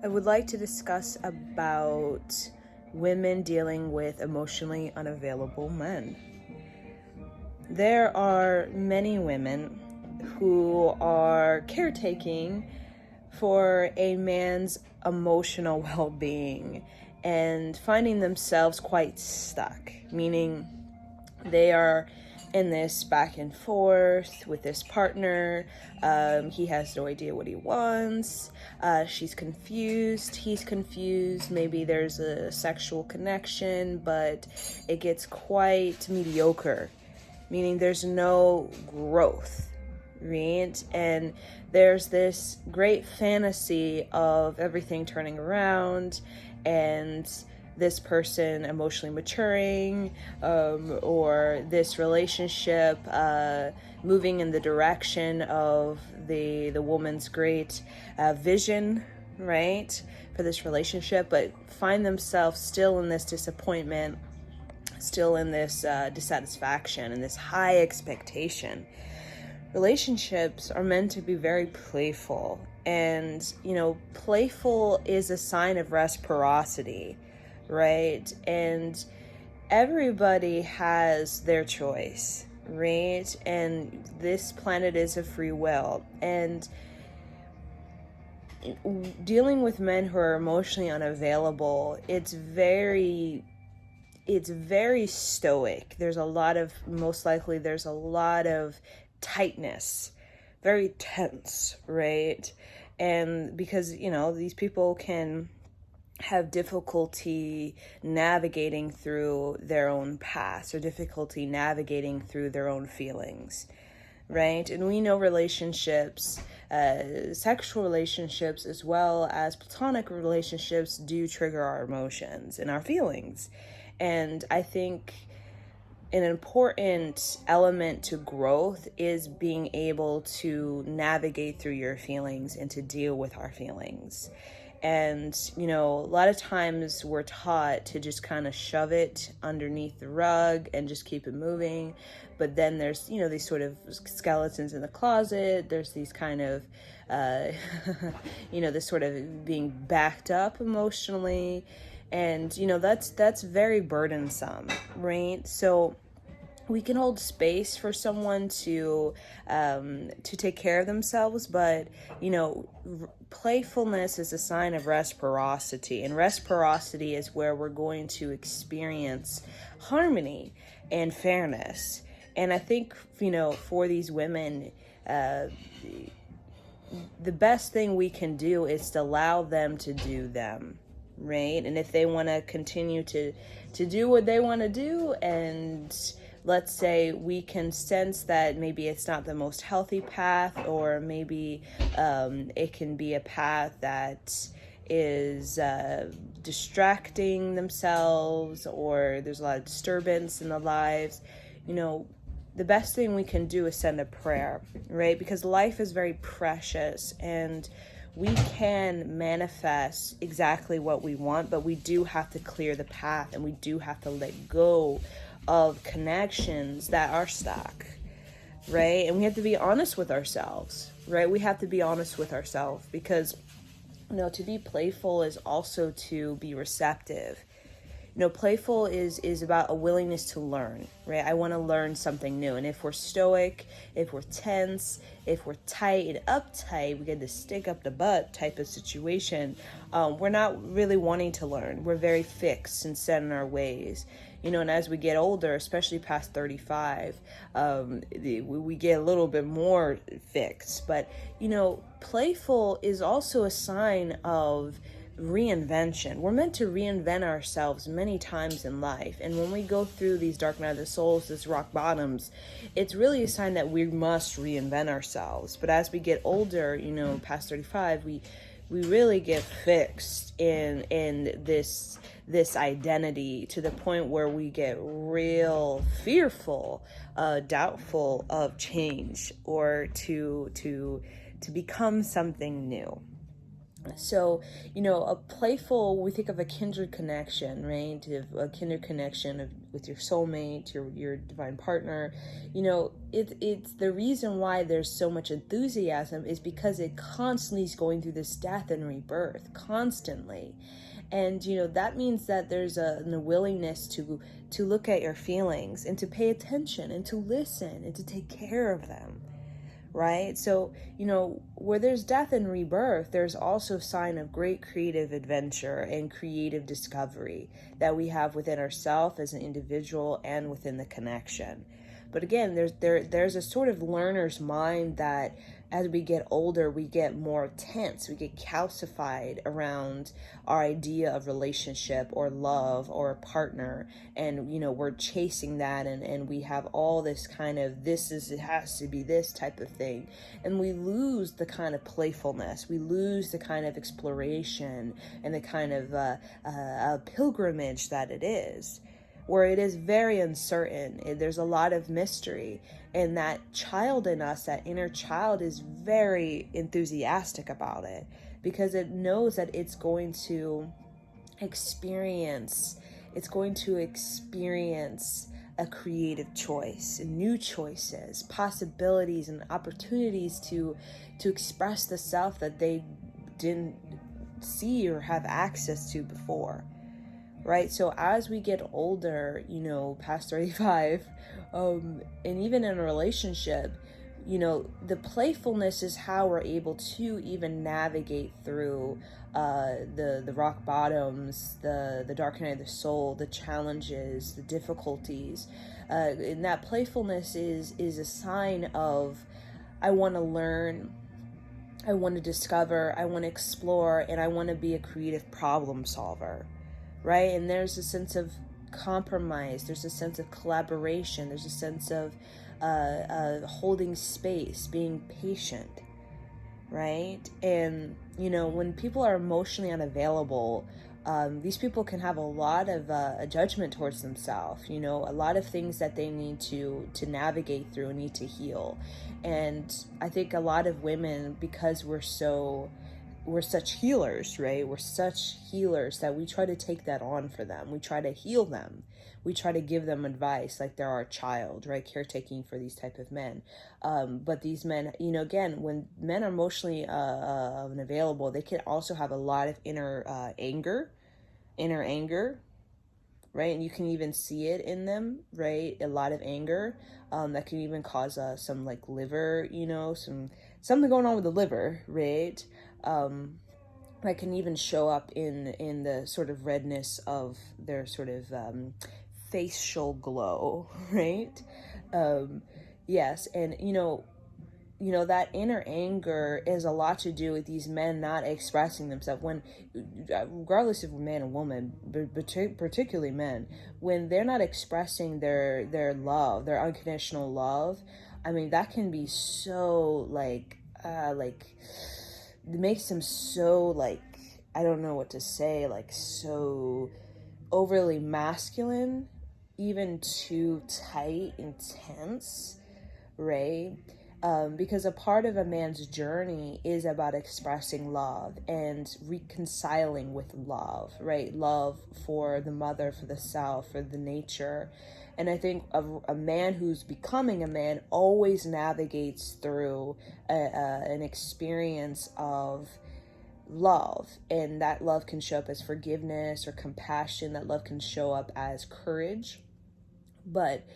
I would like to discuss about women dealing with emotionally unavailable men. There are many women who are caretaking for a man's emotional well-being and finding themselves quite stuck, meaning they are in this back and forth with this partner. He has no idea what he wants. She's confused. He's confused. Maybe there's a sexual connection, but it gets quite mediocre, meaning there's no growth, right? And there's this great fantasy of everything turning around and this person emotionally maturing, or this relationship moving in the direction of the woman's great vision, right, for this relationship, but find themselves still in this disappointment, still in this dissatisfaction and this high expectation. Relationships are meant to be very playful, and playful is a sign of reciprocity, right? And everybody has their choice, right? And this planet is a free will, and dealing with men who are emotionally unavailable, it's very stoic. There's a lot of tightness, very tense, right? And because these people can have difficulty navigating through their own past, or difficulty navigating through their own feelings, right? And we know relationships, sexual relationships as well as platonic relationships, do trigger our emotions and our feelings. And I think an important element to growth is being able to navigate through your feelings and to deal with our feelings. And, a lot of times we're taught to just kind of shove it underneath the rug and just keep it moving. But then there's, these sort of skeletons in the closet. There's these kind of, this sort of being backed up emotionally. And, that's very burdensome, right? So we can hold space for someone to take care of themselves, but playfulness is a sign of reciprocity, and reciprocity is where we're going to experience harmony and fairness. And I think for these women, the best thing we can do is to allow them to do them, right? And if they want to continue to do what they want to do, and let's say we can sense that maybe it's not the most healthy path, or maybe it can be a path that is distracting themselves, or there's a lot of disturbance in their lives, the best thing we can do is send a prayer, right? Because life is very precious, and we can manifest exactly what we want, but we do have to clear the path, and we do have to let go of connections that are stuck, right? And we have to be honest with ourselves, right? We have to be honest with ourselves, because to be playful is also to be receptive. Playful is about a willingness to learn, right? I want to learn something new. And if we're stoic, if we're tense, if we're tight and uptight, we get the stick up the butt type of situation, we're not really wanting to learn. We're very fixed and set in our ways. And as we get older, especially past 35, we get a little bit more fixed. But, playful is also a sign of reinvention. We're meant to reinvent ourselves many times in life, and when we go through these dark night of the souls, these rock bottoms, it's really a sign that we must reinvent ourselves. But as we get older, past 35, we really get fixed in this identity, to the point where we get real fearful, doubtful of change, or to become something new. So, a playful, we think of a kindred connection, right? A kindred connection with your soulmate, your divine partner. It's the reason why there's so much enthusiasm is because it constantly is going through this death and rebirth, constantly. And, that means that there's a willingness to look at your feelings and to pay attention and to listen and to take care of them. Right? So, where there's death and rebirth, there's also a sign of great creative adventure and creative discovery that we have within ourselves as an individual and within the connection. But again, there's a sort of learner's mind that as we get older, we get more tense, we get calcified around our idea of relationship or love or a partner. And, we're chasing that, and we have all this kind of, it has to be this type of thing. And we lose the kind of playfulness, we lose the kind of exploration and the kind of pilgrimage that it is, where it is very uncertain. There's a lot of mystery. And that child in us, that inner child, is very enthusiastic about it because it knows that it's going to experience a creative choice, new choices, possibilities, and opportunities to express the self that they didn't see or have access to before. Right? So as we get older, past 35, and even in a relationship, the playfulness is how we're able to even navigate through the rock bottoms, the dark night of the soul, the challenges, the difficulties. And that playfulness is a sign of, I want to learn, I want to discover, I want to explore, and I want to be a creative problem solver. Right? And there's a sense of compromise, there's a sense of collaboration, there's a sense of holding space, being patient, right? And, when people are emotionally unavailable, these people can have a lot of a judgment towards themselves, a lot of things that they need to navigate through and need to heal. And I think a lot of women, because we're such healers, right? We're such healers that we try to take that on for them. We try to heal them. We try to give them advice like they're our child, right? Caretaking for these type of men. But these men, again, when men are emotionally unavailable, they can also have a lot of inner anger, right? And you can even see it in them, right? A lot of anger that can even cause some like liver, something going on with the liver, right? That can even show up in the sort of redness of their sort of facial glow, right? Yes, and that inner anger is a lot to do with these men not expressing themselves. When, regardless if we're man or woman, but particularly men, when they're not expressing their love, their unconditional love, I mean, that can be so it makes them so I don't know what to say, so overly masculine, even too tight, intense, right? Because a part of a man's journey is about expressing love and reconciling with love, right? Love for the mother, for the self, for the nature. And I think a man who's becoming a man always navigates through an experience of love, and that love can show up as forgiveness or compassion. That love can show up as courage. But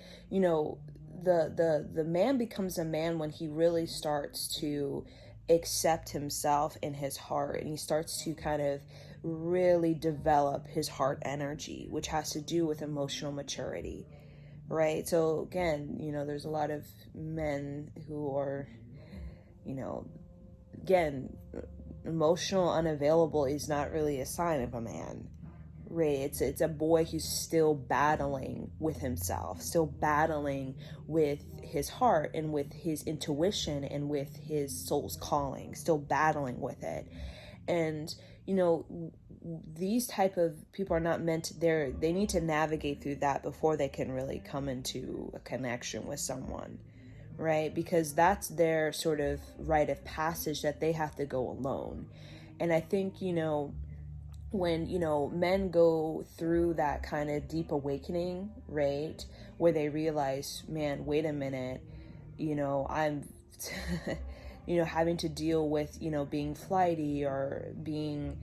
the man becomes a man when he really starts to accept himself in his heart, and he starts to kind of really develop his heart energy, which has to do with emotional maturity, right? So again, there's a lot of men who are, again, emotional unavailable is not really a sign of a man, right? It's a boy who's still battling with himself, still battling with his heart and with his intuition and with his soul's calling, still battling with it. And these type of people are not meant to, they need to navigate through that before they can really come into a connection with someone, right? Because that's their sort of rite of passage, that they have to go alone. And I think, when, men go through that kind of deep awakening, right, where they realize, man, wait a minute, I'm, having to deal with, being flighty or being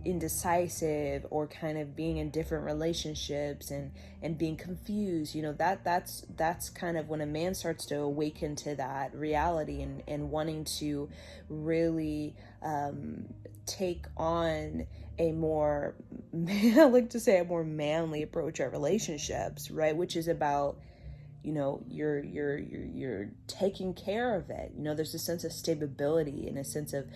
indecisive, or kind of being in different relationships and being confused, that's kind of when a man starts to awaken to that reality, and wanting to really take on a more, I like to say, a more manly approach at relationships, right? Which is about, you're taking care of it. There's a sense of stability and a sense of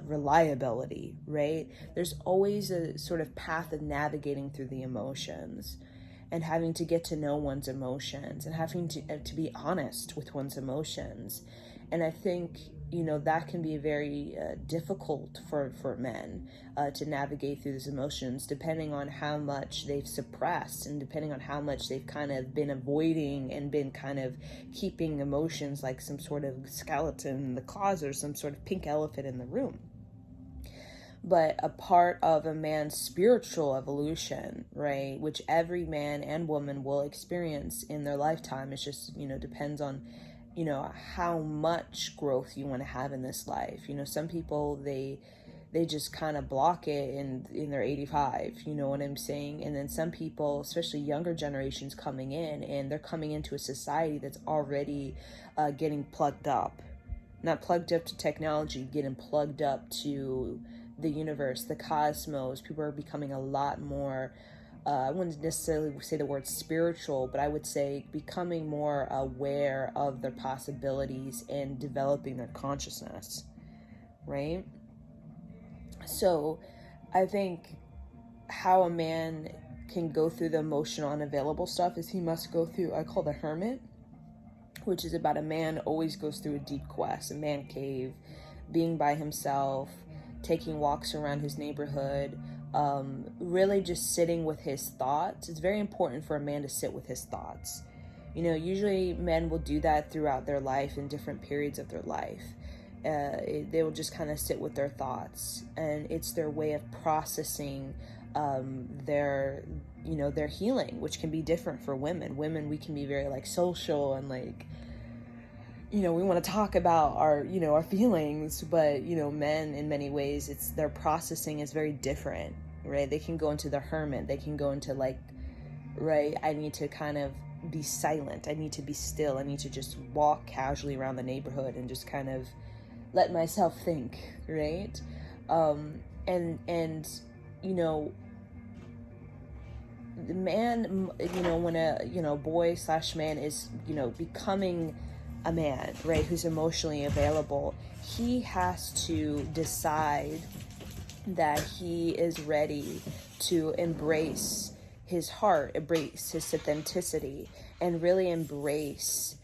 reliability, right? There's always a sort of path of navigating through the emotions, and having to get to know one's emotions, and having to be honest with one's emotions. And I think, that can be very difficult for men to navigate through these emotions, depending on how much they've suppressed, and depending on how much they've kind of been avoiding and been kind of keeping emotions like some sort of skeleton in the closet, or some sort of pink elephant in the room. But a part of a man's spiritual evolution, right, which every man and woman will experience in their lifetime, it's just, depends on, how much growth you want to have in this life. Some people, they just kind of block it in their 85, you know what I'm saying? And then some people, especially younger generations coming in, and they're coming into a society that's already getting plugged up. Not plugged up to technology, getting plugged up to the universe, the cosmos. People are becoming a lot more, I wouldn't necessarily say the word spiritual, but I would say becoming more aware of their possibilities and developing their consciousness, right? So I think how a man can go through the emotional unavailable stuff is he must go through, I call the hermit, which is about a man always goes through a deep quest, a man cave, being by himself, taking walks around his neighborhood, really just sitting with his thoughts. It's very important for a man to sit with his thoughts. Usually men will do that throughout their life, in different periods of their life. They will just kind of sit with their thoughts, and it's their way of processing their healing, which can be different for women. We can be very like social and like, we want to talk about our feelings, but men, in many ways, it's their processing is very different, right? They can go into the hermit, they can go into like, right, I need to kind of be silent, I need to be still, I need to just walk casually around the neighborhood and just kind of let myself think, right? And the man, when a boy/man is becoming a man, right, who's emotionally available, he has to decide that he is ready to embrace his heart, embrace his authenticity, and really embrace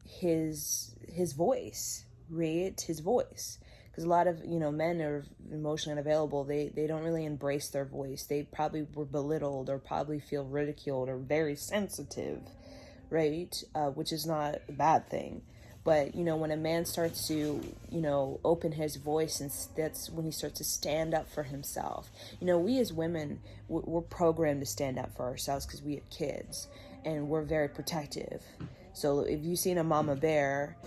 his voice, right? His voice. Because a lot of, men are emotionally unavailable. They don't really embrace their voice. They probably were belittled, or probably feel ridiculed, or very sensitive, right? Which is not a bad thing. But, when a man starts to, open his voice, and that's when he starts to stand up for himself. We as women, we're programmed to stand up for ourselves because we have kids, and we're very protective. So if you've seen a mama bear,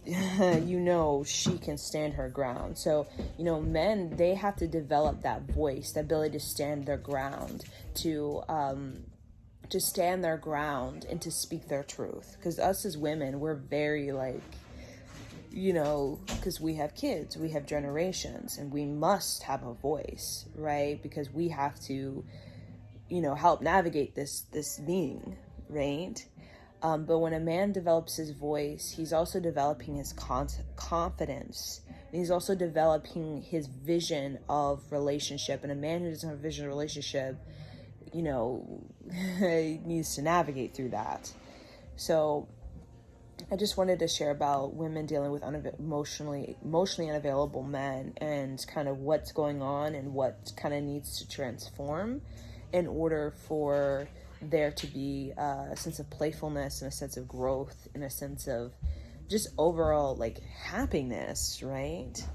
she can stand her ground. So, men, they have to develop that voice, the ability to stand their ground, to stand their ground and to speak their truth. Because us as women, we're very like, because we have kids, we have generations, and we must have a voice, right? Because we have to, help navigate this being, right? But when a man develops his voice, he's also developing his confidence. And he's also developing his vision of relationship. And a man who doesn't have a vision of relationship, needs to navigate through that. So I just wanted to share about women dealing with emotionally unavailable men, and kind of what's going on and what kind of needs to transform in order for there to be a sense of playfulness and a sense of growth and a sense of just overall like happiness, right?